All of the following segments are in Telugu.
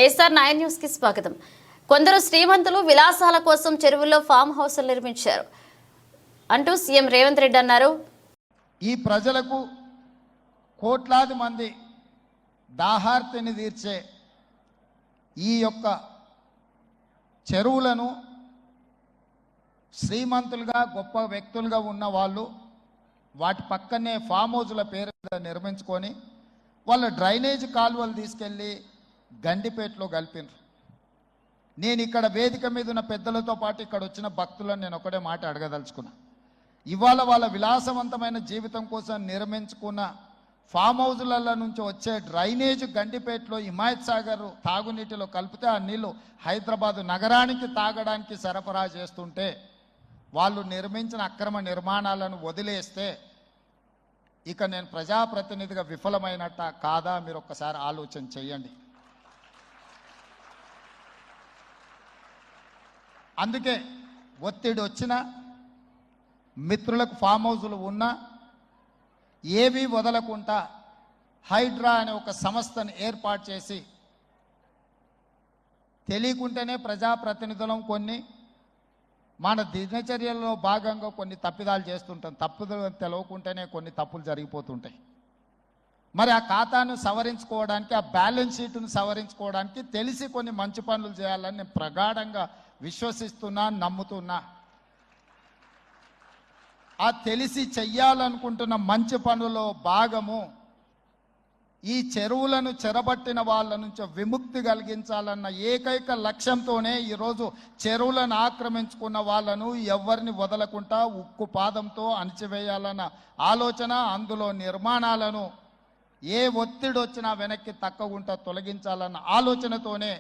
వైఎస్ఆర్9 న్యూస్ కి స్వాగతం. కొందరు శ్రీమంతులు విలాసాల కోసం చెరువుల్లో ఫామ్ హౌస్లు నిర్మించారు అంటూ సీఎం రేవంత్ రెడ్డి అన్నారు. ఈ ప్రజలకు కోట్లాది మంది దాహార్తిని తీర్చే ఈ యొక్క చెరువులను శ్రీమంతులుగా గొప్ప వ్యక్తులుగా ఉన్న వాళ్ళు వాటి పక్కనే ఫామ్ హౌస్ల పేరు నిర్మించుకొని వాళ్ళ డ్రైనేజ్ కాలువలు తీసుకెళ్ళి గండిపేటలో కలిపినారు. నేను ఇక్కడ వేదిక మీద ఉన్న పెద్దలతో పాటు ఇక్కడ వచ్చిన భక్తులను నేను ఒకటే మాట అడగదలుచుకున్నా. ఇవాళ వాళ్ళ విలాసవంతమైన జీవితం కోసం నిర్మించుకున్న ఫామ్ హౌజుల నుంచి వచ్చే డ్రైనేజ్ గండిపేటలో హిమాయత్ సాగర్ తాగునీటిలో కలిపితే ఆ నీళ్లు హైదరాబాదు నగరానికి తాగడానికి సరఫరా చేస్తుంటే వాళ్ళు నిర్మించిన అక్రమ నిర్మాణాలను వదిలేస్తే ఇక నేను ప్రజాప్రతినిధిగా విఫలమైనట్ట కాదా మీరు ఒక్కసారి ఆలోచన చేయండి. అందుకే ఒత్తిడి వచ్చినా మిత్రులకు ఫామ్ హౌజులు ఉన్నా ఏవి వదలకుండా హైడ్రా అనే ఒక సంస్థను ఏర్పాటు చేసి తెలియకుంటేనే ప్రజాప్రతినిధులం కొన్ని మన దినచర్యల్లో భాగంగా కొన్ని తప్పిదాలు చేస్తుంటాం. తప్పులు తెలవకుంటేనే కొన్ని తప్పులు జరిగిపోతుంటాయి. మరి ఆ ఖాతాను సవరించుకోవడానికి ఆ బ్యాలెన్స్ షీట్ను సవరించుకోవడానికి తెలిసి కొన్ని మంచి పనులు చేయాలని నేను ప్రగాఢంగా విశ్వసిస్తున్నా, నమ్ముతున్నా. ఆ తెలిసి చెయ్యాలనుకుంటున్న మంచి పనుల్లో భాగము ఈ చెరువులను చెరబట్టిన వాళ్ళ నుంచి విముక్తి కలిగించాలన్న ఏకైక లక్ష్యంతోనే ఈరోజు చెరువులను ఆక్రమించుకున్న వాళ్ళను ఎవరిని వదలకుండా ఉక్కు పాదంతో అణిచివేయాలన్న ఆలోచన, అందులో నిర్మాణాలను ఏ ఒత్తిడి వచ్చినా వెనక్కి తక్కకుండా తొలగించాలన్న ఆలోచనతోనే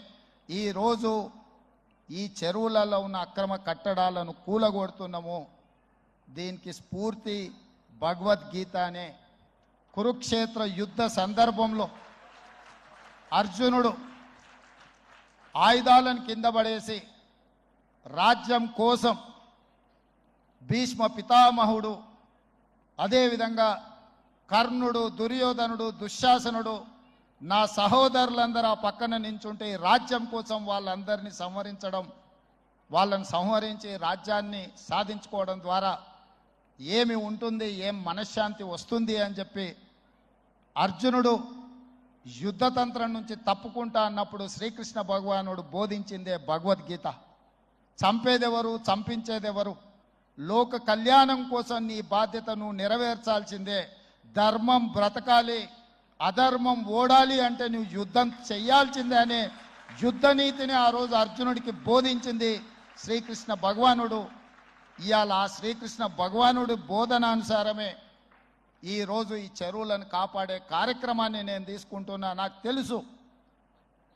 ఈరోజు ఈ చెరువులలో ఉన్న అక్రమ కట్టడాలను కూలగొడుతున్నాము. దీనికి స్ఫూర్తి భగవద్గీత అనే కురుక్షేత్ర యుద్ధ సందర్భంలో అర్జునుడు ఆయుధాలను కింద పడేసి రాజ్యం కోసం భీష్మ పితామహుడు, అదేవిధంగా కర్ణుడు, దుర్యోధనుడు, దుశ్శాసనుడు నా సహోదరులందరూ ఆ పక్కన నించుంటే ఈ రాజ్యం కోసం వాళ్ళందరినీ సంహరించడం, వాళ్ళని సంహరించి రాజ్యాన్ని సాధించుకోవడం ద్వారా ఏమి ఉంటుంది, ఏం మనశ్శాంతి వస్తుంది అని చెప్పి అర్జునుడు యుద్ధతంత్రం నుంచి తప్పుకుంటా అన్నప్పుడు శ్రీకృష్ణ భగవానుడు బోధించిందే భగవద్గీత. చంపేదెవరు, చంపించేదెవరు, లోక కళ్యాణం కోసం నీ బాధ్యతను నెరవేర్చాల్సిందే. ధర్మం బ్రతకాలి, అధర్మం ఓడాలి అంటే నువ్వు యుద్ధం చెయ్యాల్సిందే అనే యుద్ధ నీతిని ఆ రోజు అర్జునుడికి బోధించింది శ్రీకృష్ణ భగవానుడు. ఇవాళ ఆ శ్రీకృష్ణ భగవానుడి బోధనానుసారమే ఈరోజు ఈ చెరువులను కాపాడే కార్యక్రమాన్ని నేను తీసుకుంటున్నా. నాకు తెలుసు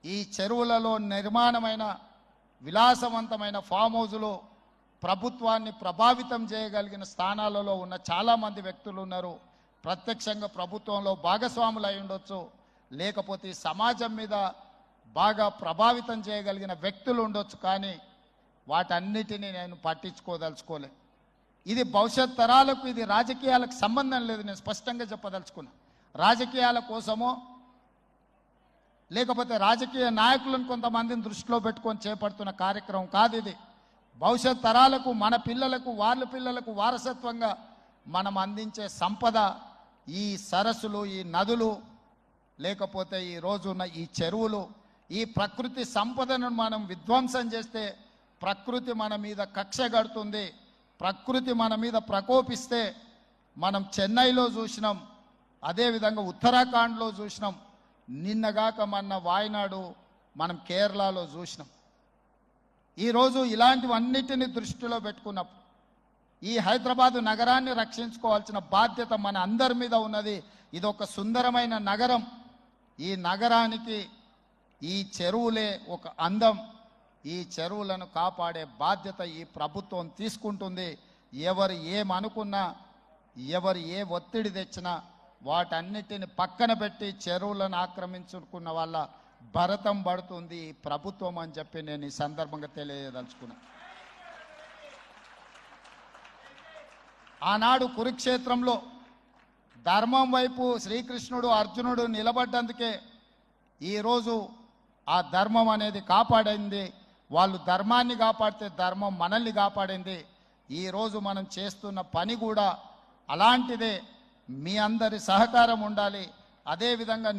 ఈ చెరువులలో నిర్మాణమైన విలాసవంతమైన ఫామ్ హౌజులు ప్రభుత్వాన్ని ప్రభావితం చేయగలిగిన స్థానాలలో ఉన్న చాలామంది వ్యక్తులు ఉన్నారు. ప్రత్యక్షంగా ప్రభుత్వంలో భాగస్వాములు అయి ఉండొచ్చు, లేకపోతే సమాజం మీద బాగా ప్రభావితం చేయగలిగిన వ్యక్తులు ఉండొచ్చు. కానీ వాటన్నిటినీ నేను పట్టించుకోదలుచుకోలే. ఇది భవిష్యత్ తరాలకు, ఇది రాజకీయాలకు సంబంధం లేదు. నేను స్పష్టంగా చెప్పదలుచుకున్నా. రాజకీయాల కోసమో లేకపోతే రాజకీయ నాయకులను కొంతమందిని దృష్టిలో పెట్టుకొని చేపడుతున్న కార్యక్రమం కాదు ఇది. భవిష్యత్ తరాలకు, మన పిల్లలకు, వాళ్ళ పిల్లలకు వారసత్వంగా మనం అందించే సంపద ఈ సరస్సులు, ఈ నదులు, లేకపోతే ఈ రోజున్న ఈ చెరువులు. ఈ ప్రకృతి సంపదను మనం విధ్వంసం చేస్తే ప్రకృతి మన మీద కక్ష కడుతుంది. ప్రకృతి మన మీద ప్రకోపిస్తే మనం చెన్నైలో చూసినాం, అదేవిధంగా ఉత్తరాఖండ్లో చూసినాం, నిన్నగాక మొన్న వాయనాడు మనం కేరళలో చూసినాం. ఈరోజు ఇలాంటివన్నిటిని దృష్టిలో పెట్టుకున్నప్పుడు ఈ హైదరాబాదు నగరాన్ని రక్షించుకోవాల్సిన బాధ్యత మన అందరి మీద ఉన్నది. ఇది ఒక సుందరమైన నగరం. ఈ నగరానికి ఈ చెరువులే ఒక అందం. ఈ చెరువులను కాపాడే బాధ్యత ఈ ప్రభుత్వం తీసుకుంటుంది. ఎవరు ఏమనుకున్నా, ఎవరు ఏ ఒత్తిడి తెచ్చినా వాటన్నిటిని పక్కన పెట్టి చెరువులను ఆక్రమించుకున్న వాళ్ళ భరతం పడుతుంది ఈ ప్రభుత్వం అని చెప్పి నేను ఈ సందర్భంగా తెలియదలుచుకున్నా. ఆనాడు కురుక్షేత్రంలో ధర్మం వైపు శ్రీకృష్ణుడు, అర్జునుడు నిలబడ్డందుకే ఈరోజు ఆ ధర్మం అనేది కాపాడింది. వాళ్ళు ధర్మాన్ని కాపాడితే ధర్మం మనల్ని కాపాడింది. ఈరోజు మనం చేస్తున్న పని కూడా అలాంటిదే. మీ అందరి సహకారం ఉండాలి. అదేవిధంగా